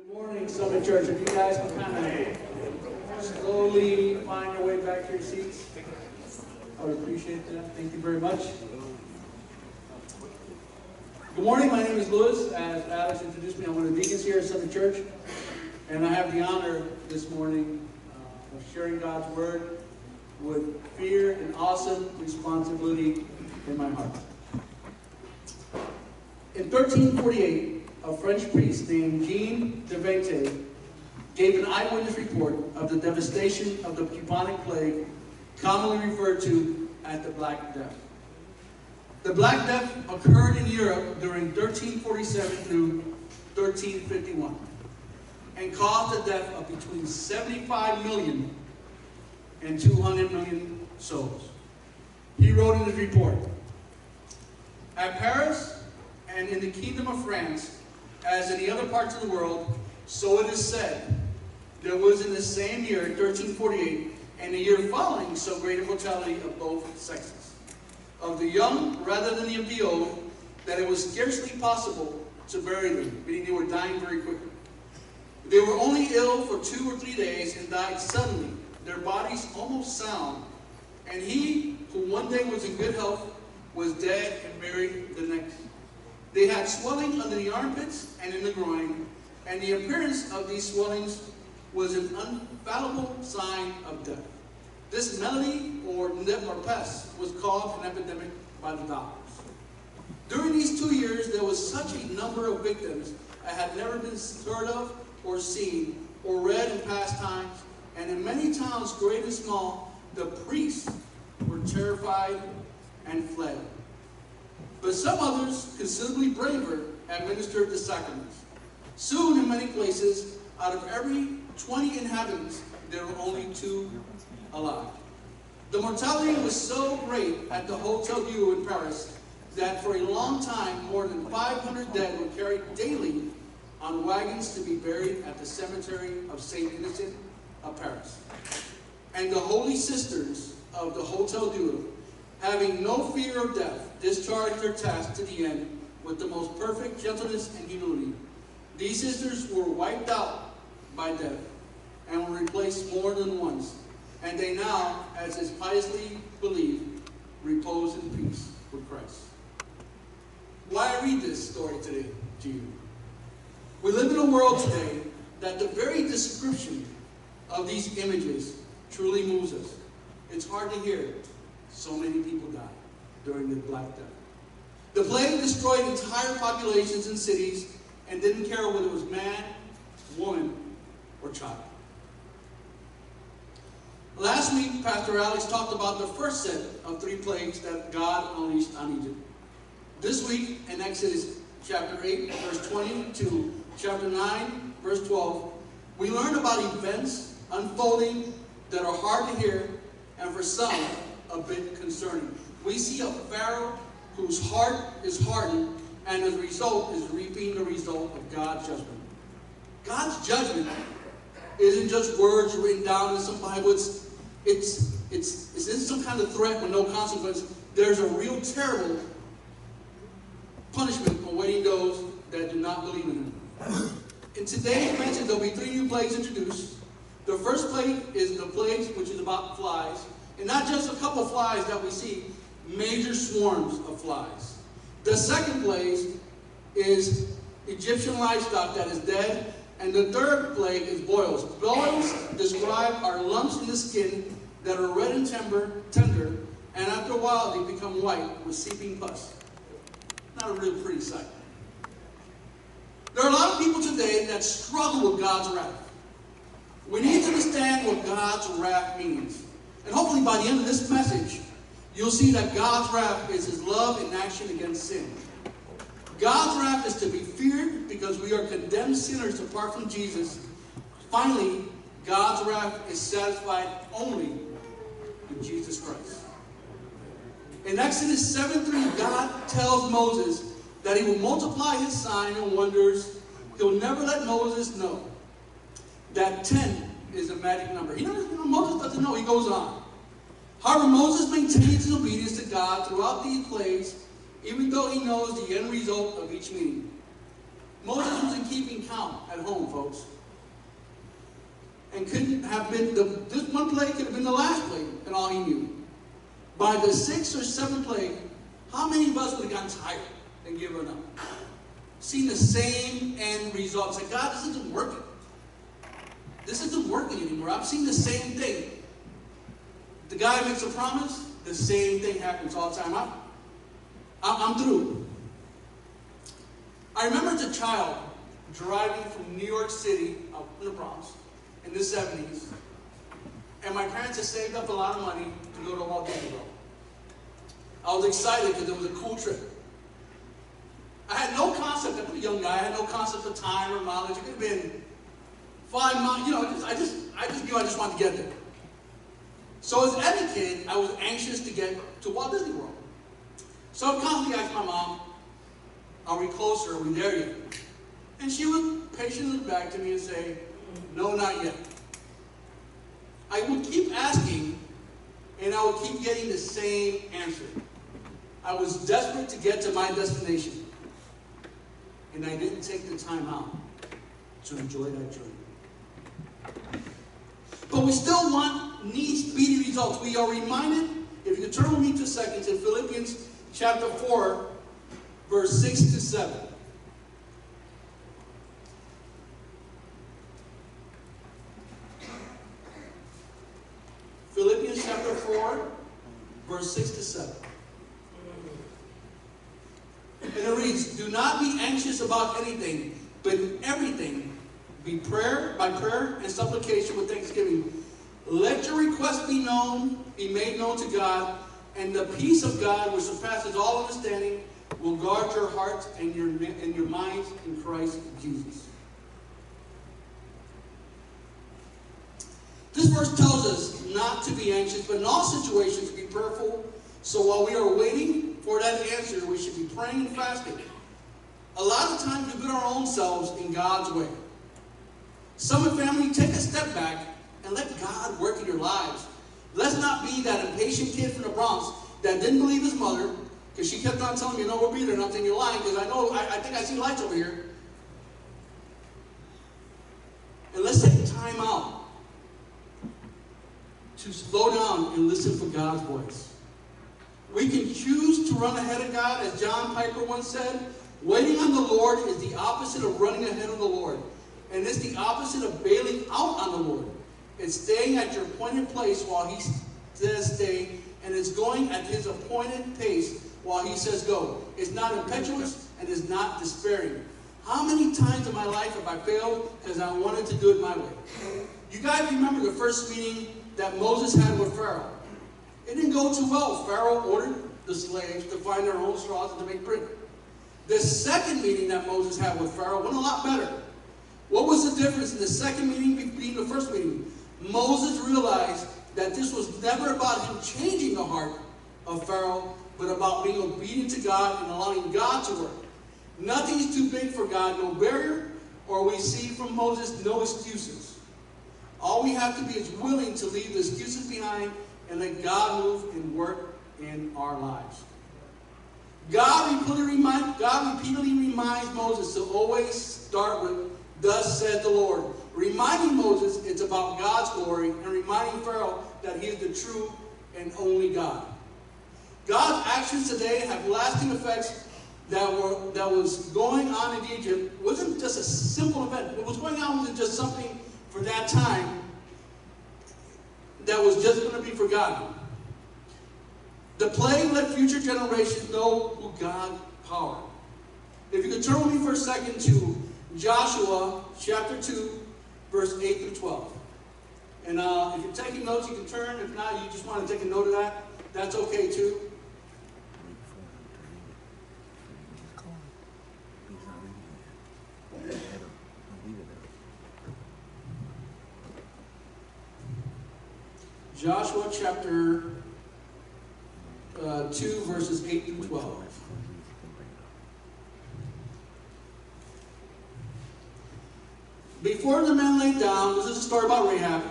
Good morning, Summit Church. If you guys can kind of slowly find your way back to your seats, I would appreciate that. Thank you very much. Good morning. My name is Louis. As Alex introduced me, I'm one of the deacons here at Summit Church, and I have the honor this morning of sharing God's Word with fear and awesome responsibility in my heart. In 1348, a French priest named Jean de Vete gave an eyewitness report of the devastation of the bubonic plague, commonly referred to as the Black Death. The Black Death occurred in Europe during 1347 through 1351 and caused the death of between 75 million and 200 million souls. He wrote in his report, "At Paris and in the Kingdom of France, as in the other parts of the world, so it is said, there was in the same year, 1348, and the year following, so great a mortality of both sexes, of the young rather than of the old, that it was scarcely possible to bury them," meaning they were dying very quickly. "They were only ill for 2 or 3 days and died suddenly, their bodies almost sound, and he who one day was in good health was dead and buried the next. They had swelling under the armpits and in the groin, and the appearance of these swellings was an infallible sign of death. This malady, or pest, was called an epidemic by the doctors. During these 2 years, there was such a number of victims that had never been heard of or seen or read in past times, and in many towns, great and small, the priests were terrified and fled. But some others, considerably braver, administered the sacraments. Soon, in many places, out of every 20 inhabitants, there were only 2 alive. The mortality was so great at the Hotel Dieu in Paris that for a long time, more than 500 dead were carried daily on wagons to be buried at the cemetery of St. Innocent of Paris. And the holy sisters of the Hotel Dieu, having no fear of death, discharged their task to the end with the most perfect gentleness and humility. These sisters were wiped out by death and were replaced more than once, and they now, as is piously believed, repose in peace with Christ." Why I read this story today to you? We live in a world today that the very description of these images truly moves us. It's hard to hear so many people died during the Black Death. The plague destroyed entire populations in cities and didn't care whether it was man, woman, or child. Last week, Pastor Alex talked about the first set of 3 plagues that God unleashed on Egypt. This week, in Exodus chapter 8, verse 20 to chapter 9, verse 12, we learn about events unfolding that are hard to hear and for some a bit concerning. We see a Pharaoh whose heart is hardened, and as a result is reaping the result of God's judgment. God's judgment isn't just words written down in some Bible. It's in some kind of threat with no consequence. There's a real terrible punishment awaiting those that do not believe in Him. In today's message, there'll be 3 new plagues introduced. The first plague is the plague which is about flies. And not just a couple of flies that we see, major swarms of flies. The second plague is Egyptian livestock that is dead. And the third plague is boils. Boils describe our lumps in the skin that are red and tender, and after a while they become white with seeping pus. Not a real pretty sight. There are a lot of people today that struggle with God's wrath. We need to understand what God's wrath means. And hopefully by the end of this message, you'll see that God's wrath is His love in action against sin. God's wrath is to be feared because we are condemned sinners apart from Jesus. Finally, God's wrath is satisfied only in Jesus Christ. In Exodus 7:3, God tells Moses that He will multiply His sign and wonders. He'll never let Moses know that 10 is a magic number. Moses doesn't know. He goes on. However, Moses maintains his obedience to God throughout these plagues, even though he knows the end result of each meeting. Moses wasn't keeping count at home, folks. And couldn't have been, this one plague could have been the last plague, and all he knew. By the 6th or 7th plague, how many of us would have gotten tired and given up? Seen the same end result. It's like, God, this isn't working. This isn't working anymore. I'm seeing the same thing. The guy makes a promise, the same thing happens all the time. I'm through. I remember as a child driving from New York City up in the Bronx in the 70s, and my parents had saved up a lot of money to go to Walt Disney World. I was excited because it was a cool trip. I had no concept, I was a young guy, I had no concept of time or mileage. It could have been 5 miles, you know, I just knew I just wanted to get there. So as any kid, I was anxious to get to Walt Disney World. So I constantly asked my mom, are we closer, are we there yet? And she would patiently look back to me and say, no, not yet. I would keep asking, and I would keep getting the same answer. I was desperate to get to my destination, and I didn't take the time out to enjoy that journey. But we still need speedy results. We are reminded, if you could turn with me 2 seconds, in Philippians chapter 4, verse 6 to 7. Philippians chapter 4, verse 6 to 7. And it reads, do not be anxious about anything, but in everything, by prayer and supplication with thanksgiving. Let your requests be made known to God, and the peace of God, which surpasses all understanding, will guard your hearts and your minds in Christ Jesus. This verse tells us not to be anxious, but in all situations be prayerful. So while we are waiting for that answer, we should be praying and fasting. A lot of times we put our own selves in God's way. Some of the family, take a step back and let God work in your lives. Let's not be that impatient kid from the Bronx that didn't believe his mother because she kept on telling me, no, we'll be there. And I'm thinking, you're lying because I think I see lights over here. And let's take time out to slow down and listen for God's voice. We can choose to run ahead of God, as John Piper once said. Waiting on the Lord is the opposite of running ahead of the Lord. And it's the opposite of bailing out on the Lord. It's staying at your appointed place while He says stay, and it's going at His appointed pace while He says go. It's not impetuous and it's not despairing. How many times in my life have I failed because I wanted to do it my way? You guys remember the first meeting that Moses had with Pharaoh? It didn't go too well. Pharaoh ordered the slaves to find their own straws and to make brick. The second meeting that Moses had with Pharaoh went a lot better. What was the difference in the second meeting between the first meeting? Moses realized that this was never about him changing the heart of Pharaoh, but about being obedient to God and allowing God to work. Nothing's too big for God, no barrier, or we see from Moses, no excuses. All we have to be is willing to leave the excuses behind and let God move and work in our lives. God repeatedly reminds Moses to always start with, thus said the Lord. Reminding Moses it's about God's glory, and reminding Pharaoh that He is the true and only God. God's actions today have lasting effects. That was going on in Egypt wasn't just a simple event. What was going on wasn't just something for that time that was just going to be forgotten. The plague let future generations know who God powered. If you could turn with me for a second to Joshua chapter 2, verse 8 through 12. And if you're taking notes, you can turn. If not, you just want to take a note of that, that's okay too. Joshua chapter 2, verses 8 through 12. Before the men lay down, this is a story about Rahab.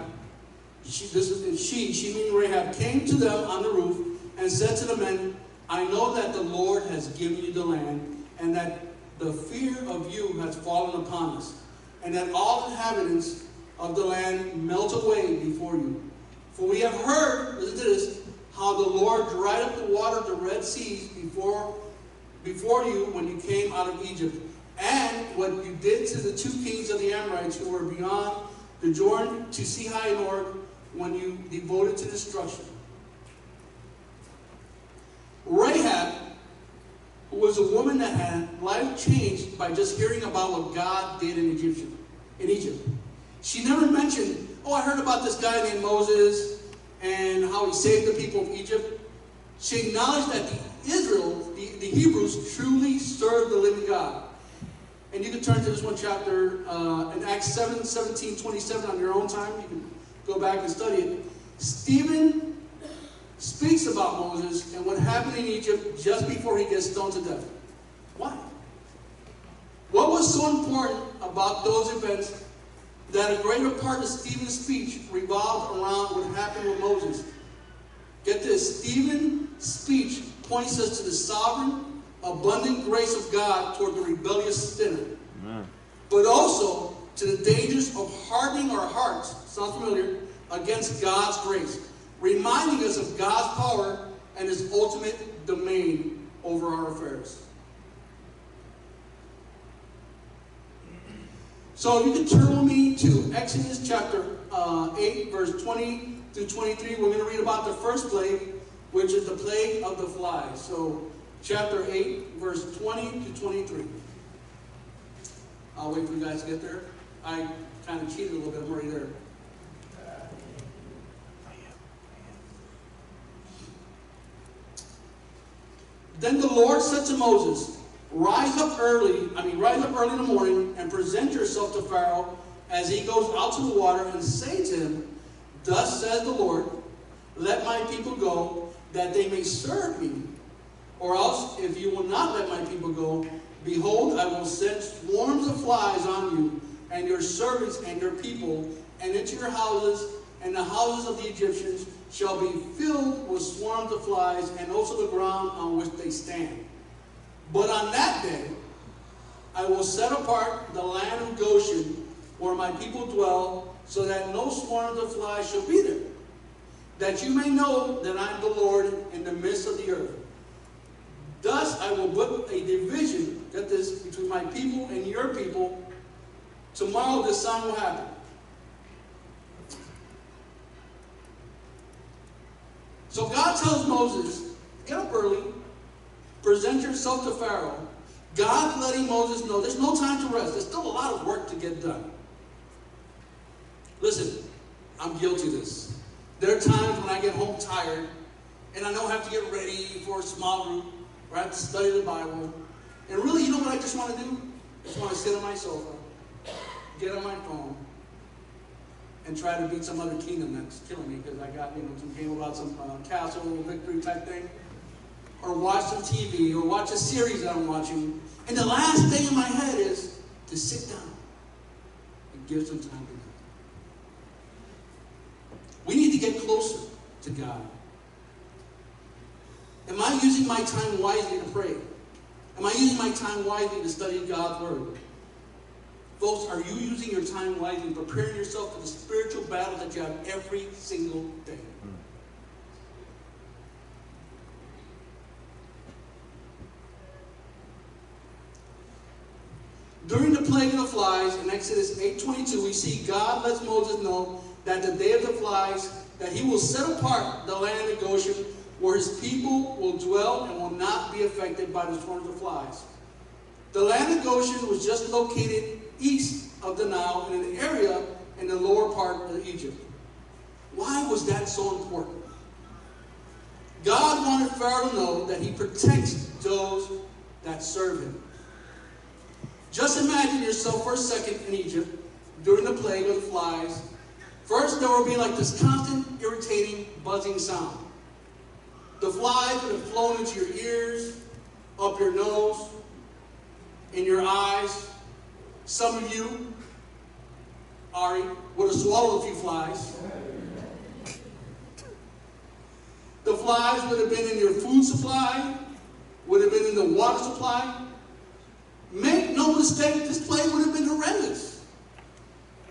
She meaning Rahab, came to them on the roof and said to the men, I know that the Lord has given you the land, and that the fear of you has fallen upon us, and that all inhabitants of the land melt away before you. For we have heard, listen to this, how the Lord dried up the water of the Red Seas before you when you came out of Egypt, and what you did to the two kings of the Amorites who were beyond the Jordan, to Sihon and Og, when you devoted to destruction. Rahab, who was a woman that had life changed by just hearing about what God did in Egypt. She never mentioned, oh, I heard about this guy named Moses and how he saved the people of Egypt. She acknowledged that the Hebrews truly served the living God. And you can turn to this one chapter in Acts 7, 17, 27 on your own time. You can go back and study it. Stephen speaks about Moses and what happened in Egypt just before he gets stoned to death. Why? What was so important about those events that a greater part of Stephen's speech revolved around what happened with Moses? Get this, Stephen's speech points us to the sovereign, abundant grace of God toward the rebellious sinner. Amen. But also to the dangers of hardening our hearts, sounds familiar, against God's grace, reminding us of God's power and His ultimate domain over our affairs. So if you can turn with me to Exodus chapter 8, verse 20 through 23, we're going to read about the first plague, which is the plague of the flies. So chapter 8, verse 20 to 23. I'll wait for you guys to get there. I kind of cheated a little bit. I'm already there. Then the Lord said to Moses, rise up early in the morning and present yourself to Pharaoh as he goes out to the water, and say to him, thus says the Lord, let my people go, that they may serve me. Or else, if you will not let my people go, behold, I will send swarms of flies on you, and your servants and your people, and into your houses, and the houses of the Egyptians shall be filled with swarms of flies, and also the ground on which they stand. But on that day, I will set apart the land of Goshen, where my people dwell, so that no swarms of flies shall be there, that you may know that I am the Lord in the midst of the earth. Thus I will put a division, get this, between my people and your people. Tomorrow this sign will happen. So God tells Moses, get up early, present yourself to Pharaoh. God's letting Moses know there's no time to rest. There's still a lot of work to get done. Listen, I'm guilty of this. There are times when I get home tired and I don't have to get ready for a small group or I have to study the Bible. And really, you know what I just want to do? I just want to sit on my sofa, get on my phone, and try to beat some other kingdom that's killing me because I got, some game about some castle victory type thing. Or watch some TV, or watch a series that I'm watching. And the last thing in my head is to sit down and give some time to God. We need to get closer to God. Am I using my time wisely to pray? Am I using my time wisely to study God's Word? Folks, are you using your time wisely, preparing yourself for the spiritual battle that you have every single day? During the plague of the flies in Exodus 8:22, we see God lets Moses know that the day of the flies, that he will set apart the land of Goshen where his people will dwell and will not be affected by the swarms of flies. The land of Goshen was just located east of the Nile in an area in the lower part of Egypt. Why was that so important? God wanted Pharaoh to know that he protects those that serve him. Just imagine yourself for a second in Egypt during the plague of the flies. First, there will be like this constant, irritating, buzzing sound. The flies would have flown into your ears, up your nose, in your eyes. Some of you, Ari, would have swallowed a few flies. The flies would have been in your food supply, would have been in the water supply. Maybe mistake, this plague would have been horrendous.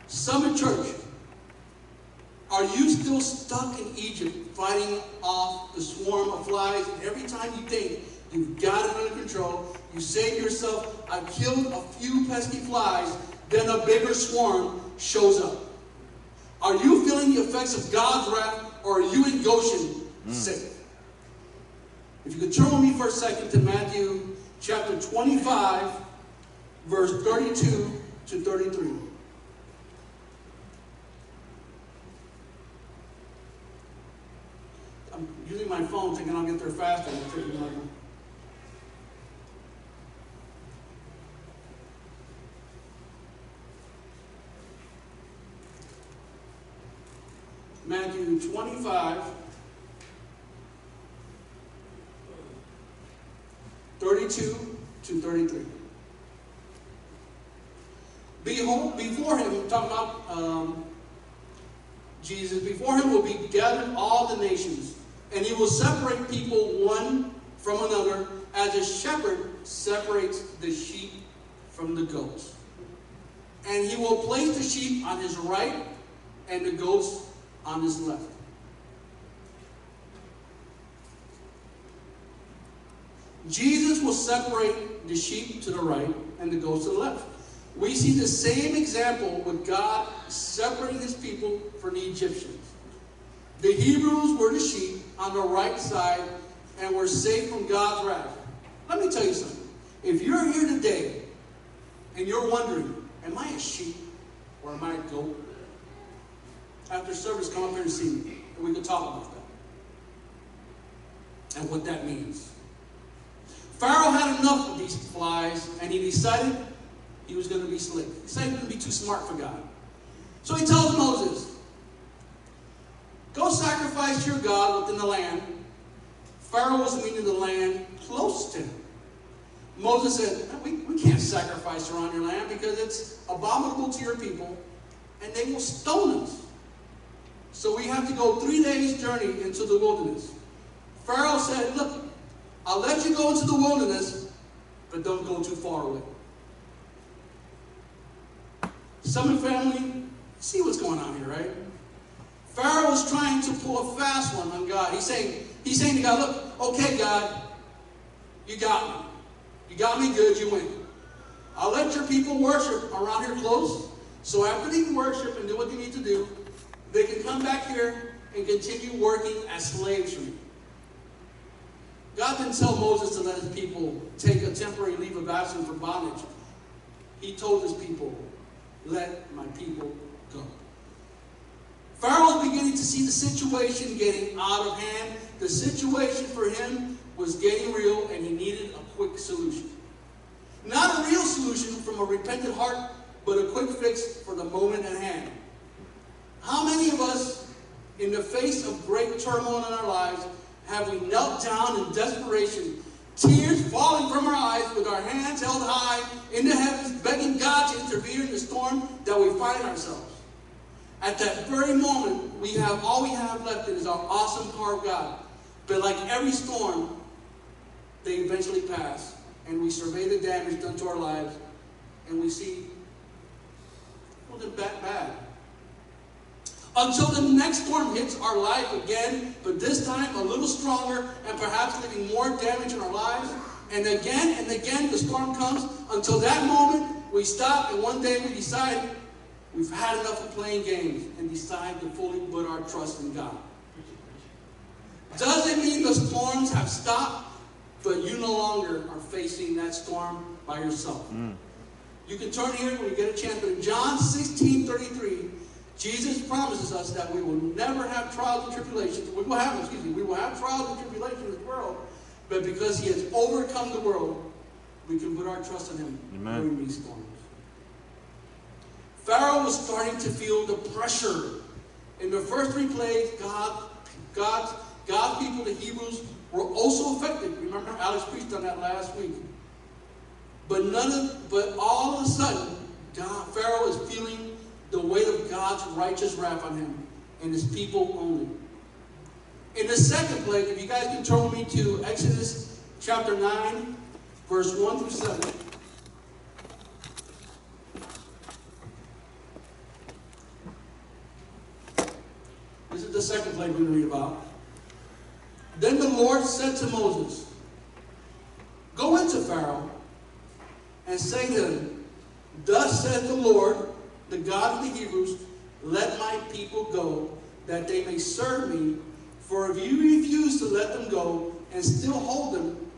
Summit Church, are you still stuck in Egypt fighting off the swarm of flies? And every time you think you've got it under control, you say to yourself, I've killed a few pesky flies, then a bigger swarm shows up. Are you feeling the effects of God's wrath, or are you in Goshen safe? If you could turn with me for a second to Matthew chapter 25, verse 32 to 33. I'm using my phone thinking I'll get there faster. Matthew 25, 32 to 33. Behold, before him, talking about Jesus, before him will be gathered all the nations, and he will separate people one from another, as a shepherd separates the sheep from the goats. And he will place the sheep on his right and the goats on his left. Jesus will separate the sheep to the right and the goats to the left. We see the same example with God separating his people from the Egyptians. The Hebrews were the sheep on the right side and were safe from God's wrath. Let me tell you something. If you're here today and you're wondering, am I a sheep or am I a goat? After service, come up here and see me, and we can talk about that and what that means. Pharaoh had enough of these flies, and he decided he was going to be slick. He decided he was going to be too smart for God. So he tells Moses, go sacrifice your God within the land. Pharaoh was meaning the land close to him. Moses said, we can't sacrifice around your land because it's abominable to your people, and they will stone us. So we have to go 3 days' journey into the wilderness. Pharaoh said, look, I'll let you go into the wilderness, but don't go too far away. Summit family, see what's going on here, right? Pharaoh was trying to pull a fast one on God. He's saying to God, look, okay, God, you got me. You got me good, you win. I'll let your people worship around here close. So after they worship and do what they need to do, they can come back here and continue working as slaves for me. God didn't tell Moses to let his people take a temporary leave of absence from bondage. He told his people, let my people go. Pharaoh was beginning to see the situation getting out of hand. The situation for him was getting real, and he needed a quick solution. Not a real solution from a repentant heart, but a quick fix for the moment at hand. How many of us, in the face of great turmoil in our lives, have we knelt down in desperation, tears falling from our eyes, with our hands held high in the heavens, begging God to intervene in the storm that we find ourselves? At that very moment, all we have left is our awesome power of God. But like every storm, they eventually pass, and we survey the damage done to our lives, and we see, it wasn't that bad. Until the next storm hits our life again, but this time a little stronger and perhaps leaving more damage in our lives. And again the storm comes. Until that moment, we stop, and one day we decide we've had enough of playing games and decide to fully put our trust in God. Doesn't mean the storms have stopped, but you no longer are facing that storm by yourself. You can turn here when you get a chance, but in John 16:33, Jesus promises us that we will never have trials and tribulations. We will have trials and tribulations in this world, but because he has overcome the world, we can put our trust in him during these storms. Pharaoh was starting to feel the pressure. In the first 3 plagues, God's people, the Hebrews, were also affected. Remember, Alex preached on that last week. But all of a sudden, Pharaoh is feeling the weight of God's righteous wrath on him and his people only. In the second plague, if you guys can turn with me to Exodus chapter 9, verse 1 through 7. the second plague we're going to read about. Then the Lord said to Moses, "Go into Pharaoh and say to him, Thus saith the Lord, the God of the Hebrews, let my people go, that they may serve me. For if you refuse to let them go and still hold them,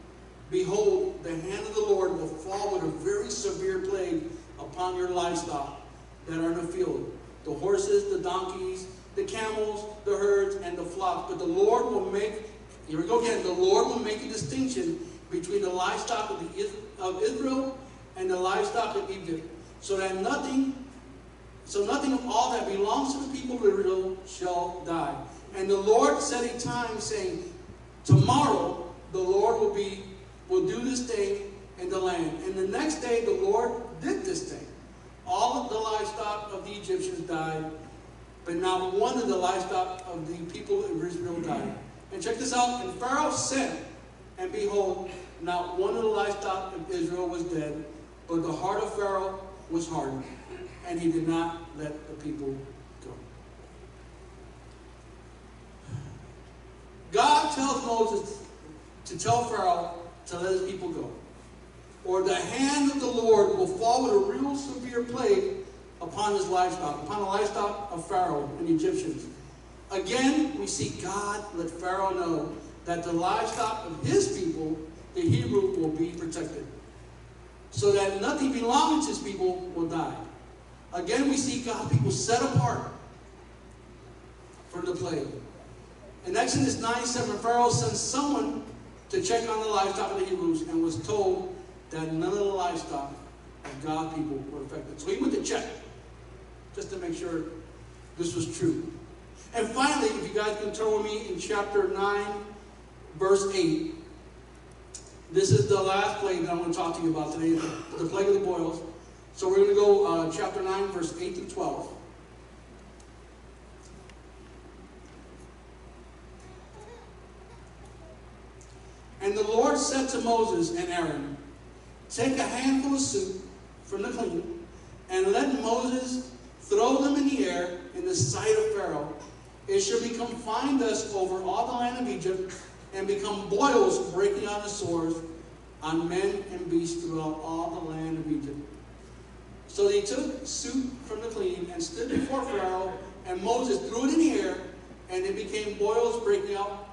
behold, the hand of the Lord will fall with a very severe plague upon your livestock that are in the field, the horses, the donkeys, the camels, the herds, and the flock. But the Lord will make," here we go again, "the Lord will make a distinction between the livestock of Israel and the livestock of Egypt, so nothing of all that belongs to the people of Israel shall die. And the Lord set a time, saying, Tomorrow the Lord will do this thing in the land. And the next day the Lord did this thing. All of the livestock of the Egyptians died, but not one of the livestock of the people of Israel died." And check this out. "And Pharaoh sent, and behold, not one of the livestock of Israel was dead, but the heart of Pharaoh was hardened, and he did not let the people go." God tells Moses to tell Pharaoh to let his people go, or the hand of the Lord will fall with a real severe plague upon his livestock, upon the livestock of Pharaoh and the Egyptians. Again, we see God let Pharaoh know that the livestock of his people, the Hebrew, will be protected, so that nothing belonging to his people will die. Again, we see God's people set apart for the plague. In Exodus 9:7, Pharaoh sent someone to check on the livestock of the Hebrews and was told that none of the livestock of God's people were affected. So he went to check, just to make sure this was true. And finally, if you guys can turn with me in chapter 9, verse 8. This is the last plague that I'm going to talk to you about today, the plague of the boils. So we're going to go chapter 9, verse 8 through 12. "And the Lord said to Moses and Aaron, Take a handful of soup from the clean, and let Moses throw them in the air in the sight of Pharaoh. It shall become fine dust over all the land of Egypt, and become boils breaking out of sores on men and beasts throughout all the land of Egypt." So they took soup from the clean and stood before Pharaoh, and Moses threw it in the air, and it became boils breaking out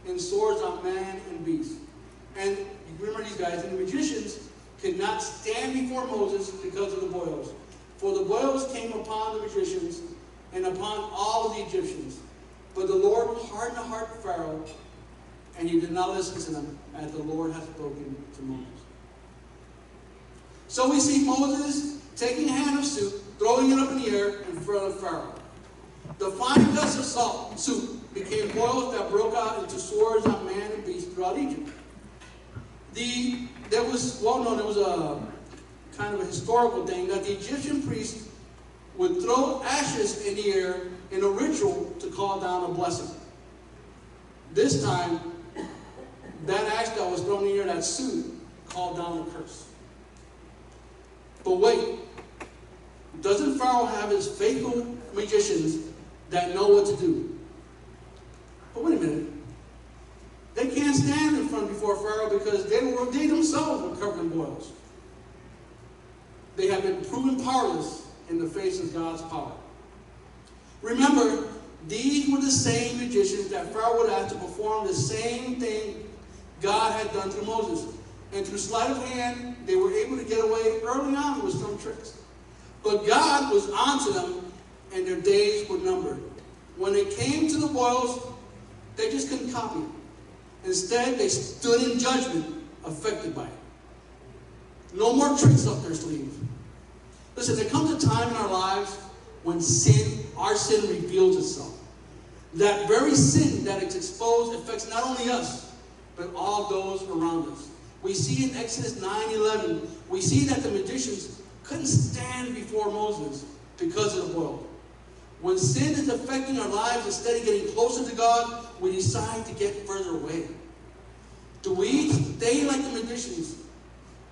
in sores on man and beast. And you remember these guys, and the magicians could not stand before Moses because of the boils. For the boils came upon the magicians and upon all of the Egyptians. But the Lord hardened the heart of Pharaoh, and he did not listen to them, as the Lord had spoken to Moses. So we see Moses taking a hand of soup, throwing it up in the air in front of Pharaoh. The fine dust of salt soup became boils that broke out into sores on man and beast throughout Egypt. There was a kind of a historical thing that the Egyptian priests would throw ashes in the air in a ritual to call down a blessing. This time, that ash that was thrown in the air, that soup, called down a curse. But wait, doesn't Pharaoh have his faithful magicians that know what to do? But wait a minute. They can't stand in front before Pharaoh because they themselves were covered in boils. They have been proven powerless in the face of God's power. Remember, these were the same magicians that Pharaoh would have to perform the same thing God had done through Moses. And through sleight of hand, they were able to get away early on with some tricks. But God was on to them, and their days were numbered. When it came to the boils, they just couldn't copy it. Instead, they stood in judgment, affected by it. No more tricks up their sleeve. Listen, there comes a time in our lives when our sin reveals itself. That very sin that is exposed affects not only us, but all those around us. We see in Exodus 9:11, we see that the magicians couldn't stand before Moses because of the boil. When sin is affecting our lives, instead of getting closer to God, we decide to get further away. Do we stay like the magicians,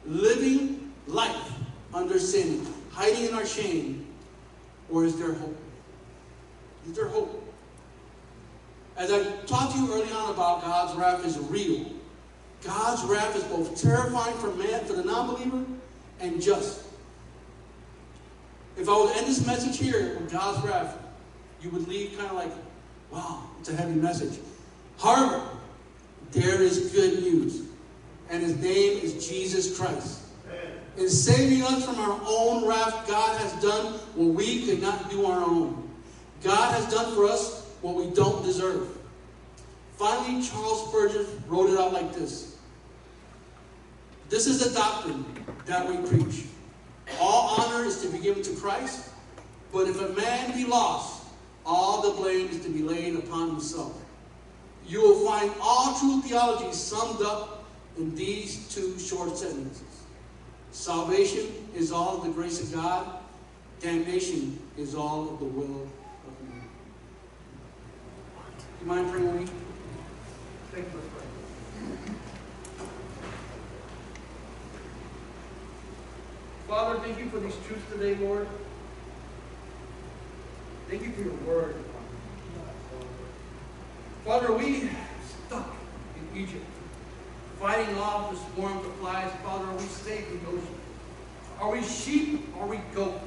living life under sin, hiding in our shame? Or is there hope? Is there hope? As I talked to you early on about God's wrath is real. God's wrath is both terrifying for man, for the non-believer, and just. If I would end this message here with God's wrath, you would leave kind of like, wow, it's a heavy message. However, there is good news, and his name is Jesus Christ. In saving us from our own wrath, God has done what we could not do on our own. God has done for us what we don't deserve. Finally, Charles Spurgeon wrote it out like this. This is the doctrine that we preach. All honor is to be given to Christ, but if a man be lost, all the blame is to be laid upon himself. You will find all true theology summed up in these two short sentences. Salvation is all of the grace of God. Damnation is all of the will of man. Do you mind praying with me? Thank you, let's pray. Father, thank you for these truths today, Lord. Thank you for your word. Father, we stuck in Egypt, fighting off the swarms of flies. Father, are we safe in Goshen? Are we sheep? Are we goat?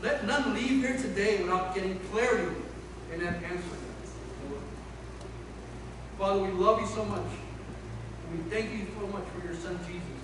Let none leave here today without getting clarity in that answer. Father, we love you so much. And we thank you so much for your son, Jesus.